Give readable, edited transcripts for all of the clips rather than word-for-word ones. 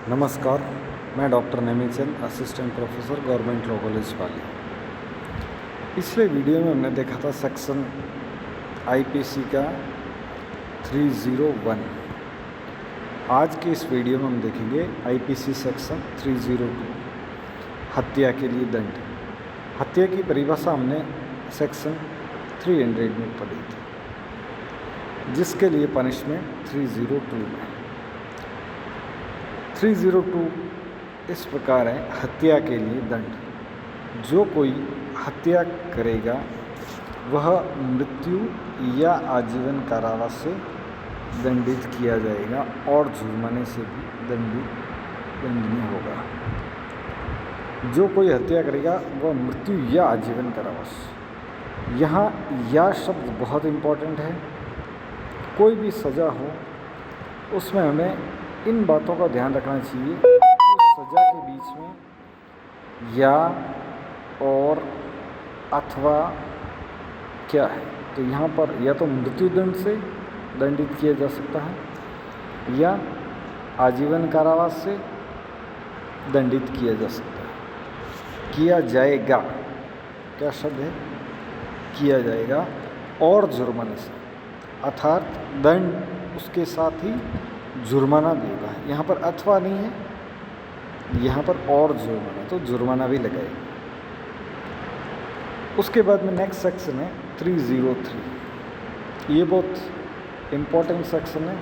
नमस्कार, मैं doctor Nami Chand, assistant professor government law college Pali. पिछले वीडियो में हमने देखा था सेक्शन आईपीसी का 301। आज के इस वीडियो में हम देखेंगे आईपीसी सेक्शन 302, हत्या के लिए दंड। हत्या की परिभाषा हमने सेक्शन 300 में पढ़ी थी, जिसके लिए पनिशमेंट 302 में। 302 इस प्रकार है, हत्या के लिए दंड। जो कोई हत्या करेगा वह मृत्यु या आजीवन कारावास से दंडित किया जाएगा और जुर्माने से भी दंडनीय होगा। जो कोई हत्या करेगा वह मृत्यु या आजीवन कारावास। यहाँ या शब्द बहुत इम्पोर्टेंट है। कोई भी सज़ा हो उसमें हमें इन बातों का ध्यान रखना चाहिए कि सज़ा के बीच में या और अथवा क्या है। तो यहाँ पर या तो मृत्युदंड से दंडित किया जा सकता है या आजीवन कारावास से दंडित किया जा सकता है। किया जाएगा, क्या शब्द है? किया जाएगा और जुर्माने से, अर्थात दंड उसके साथ ही जुर्माना भी होगा। यहाँ पर अथवा नहीं है, यहाँ पर और जुर्माना, तो जुर्माना भी लगाएगा। उसके बाद में नेक्स्ट सेक्शन है 303। ये बहुत इम्पोर्टेंट सेक्शन है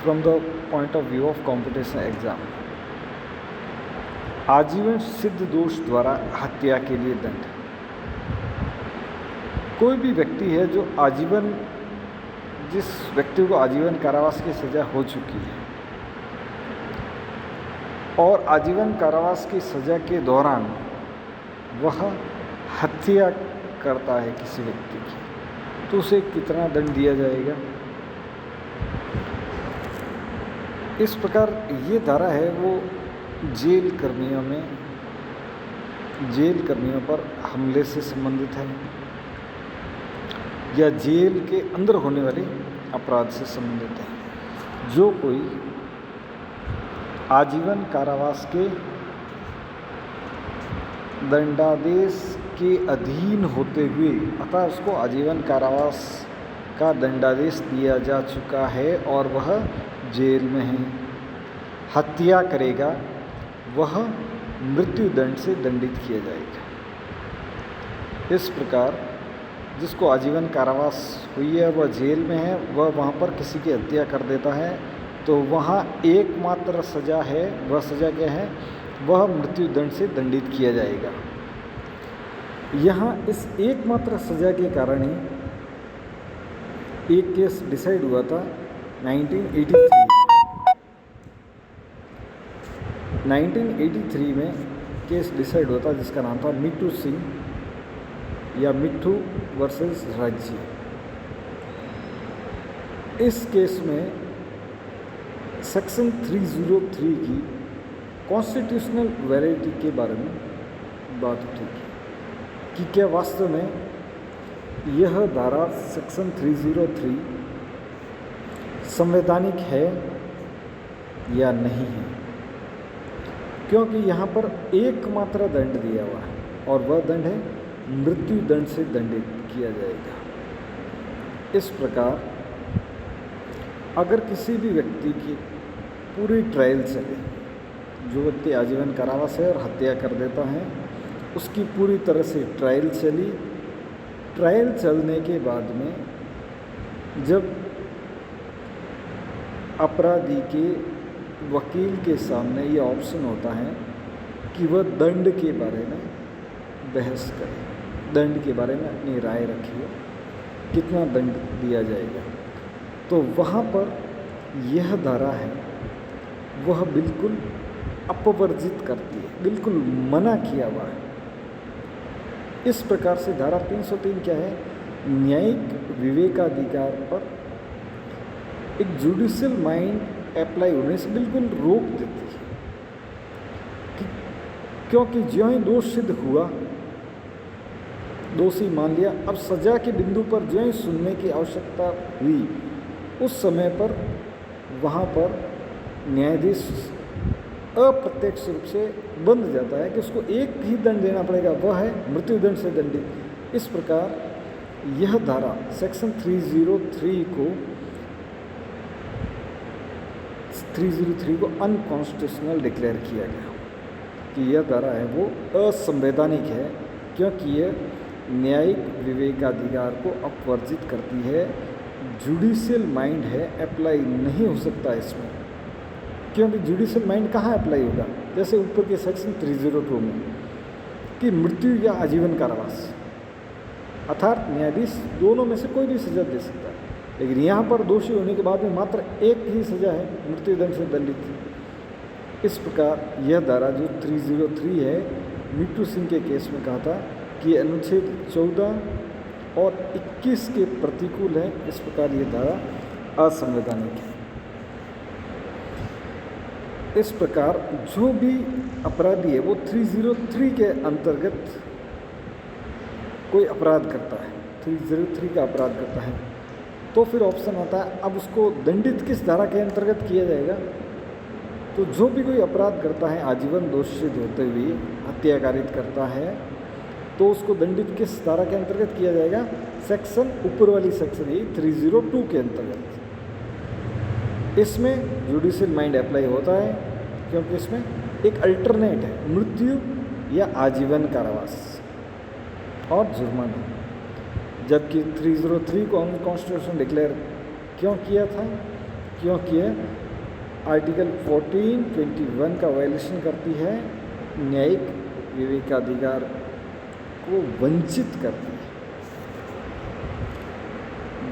from the point of view of competition exam. आजीवन सिद्ध दोष द्वारा हत्या के लिए दंड। कोई भी व्यक्ति है जो आजीवन, जिस व्यक्ति को आजीवन कारावास की सज़ा हो चुकी है और आजीवन कारावास की सज़ा के दौरान वह हत्या करता है किसी व्यक्ति की, तो उसे कितना दंड दिया जाएगा? इस प्रकार ये धारा है वो जेल कर्मियों पर हमले से संबंधित है या जेल के अंदर होने वाले अपराध से संबंधित है। जो कोई आजीवन कारावास के दंडादेश के अधीन होते हुए, अतः उसको आजीवन कारावास का दंडादेश दिया जा चुका है और वह जेल में है, हत्या करेगा, वह मृत्युदंड से दंडित किया जाएगा। इस प्रकार जिसको आजीवन कारावास हुई है, वह जेल में है, वह वहाँ पर किसी की हत्या कर देता है, तो वहाँ एकमात्र सज़ा है। वह सज़ा क्या है? वह मृत्युदंड से दंडित किया जाएगा। यहाँ इस एकमात्र सज़ा के कारण ही एक केस डिसाइड हुआ था 1983 में केस डिसाइड हुआ था, जिसका नाम था मिट्टू सिंह या मिट्ठू वर्सेस राज्य। इस केस में सेक्शन 303 की कॉन्स्टिट्यूशनल वैलिडिटी के बारे में बात उठेगी कि क्या वास्तव में यह धारा सेक्शन 303 संवैधानिक है या नहीं है, क्योंकि यहाँ पर एकमात्र दंड दिया हुआ है और वह दंड है मृत्युदंड से दंडित किया जाएगा। इस प्रकार अगर किसी भी व्यक्ति की पूरी ट्रायल चले, जो व्यक्ति आजीवन कारावास है और हत्या कर देता है, उसकी पूरी तरह से ट्रायल चली। ट्रायल चलने के बाद में जब अपराधी के वकील के सामने ये ऑप्शन होता है कि वह दंड के बारे में बहस करे, दंड के बारे में अपनी राय रखिए, कितना दंड दिया जाएगा, तो वहाँ पर यह धारा है वह बिल्कुल अपवर्जित करती है, बिल्कुल मना किया हुआ है। इस प्रकार से धारा 303 क्या है? न्यायिक विवेकाधिकार पर एक जुडिशियल माइंड अप्लाई होने से बिल्कुल रोक देती है क्योंकि ज्यों ही दोष सिद्ध हुआ, दोषी मान लिया, अब सजा के बिंदु पर ज्यों ही सुनने की आवश्यकता हुई, उस समय पर वहाँ पर न्यायाधीश अप्रत्यक्ष रूप से बंध जाता है कि उसको एक ही दंड देना पड़ेगा, वह है मृत्युदंड से दंडित। इस प्रकार यह धारा सेक्शन 303 को अनकॉन्स्टिट्यूशनल डिक्लेयर किया गया कि यह धारा है वो असंवैधानिक है, क्योंकि यह न्यायिक विवेकाधिकार को अपवर्जित करती है। जुडिशियल माइंड है, अप्लाई नहीं हो सकता इसमें, क्योंकि जुडिशियल माइंड कहाँ अप्लाई होगा, जैसे ऊपर के सेक्शन 302 में कि मृत्यु या आजीवन कारावास, अर्थात न्यायाधीश दोनों में से कोई भी सजा दे सकता है, लेकिन यहाँ पर दोषी होने के बाद में मात्र एक ही सजा है, मृत्युदंड से दंडित। इस प्रकार यह धारा जो 303 है, मीटू सिंह के केस में कहा था कि अनुच्छेद 14 और 21 के प्रतिकूल है। इस प्रकार यह धारा असंवैधानिक है। इस प्रकार जो भी अपराधी है वो 303 के अंतर्गत कोई अपराध करता है, 303 का अपराध करता है, तो फिर ऑप्शन आता है अब उसको दंडित किस धारा के अंतर्गत किया जाएगा। तो जो भी कोई अपराध करता है आजीवन दोषित होते हुए हत्या कारित करता है, तो उसको दंडित किस धारा के अंतर्गत किया जाएगा, सेक्शन ऊपर वाली सेक्शन ही 302 के अंतर्गत। इसमें जुडिशियल माइंड अप्लाई होता है, क्योंकि इसमें एक अल्टरनेट है, मृत्यु या आजीवन कारावास और जुर्माना। जबकि 303 को अनकॉन्स्टिट्यूशनल डिक्लेयर क्यों किया था, क्योंकि यह आर्टिकल 1421 का वायलेशन करती है, न्यायिक विवेकाधिकार को वंचित करती है।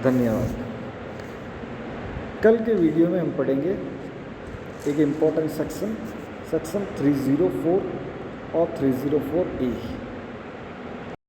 धन्यवाद। कल के वीडियो में हम पढ़ेंगे एक इम्पॉर्टेंट सेक्शन 304 और 304A।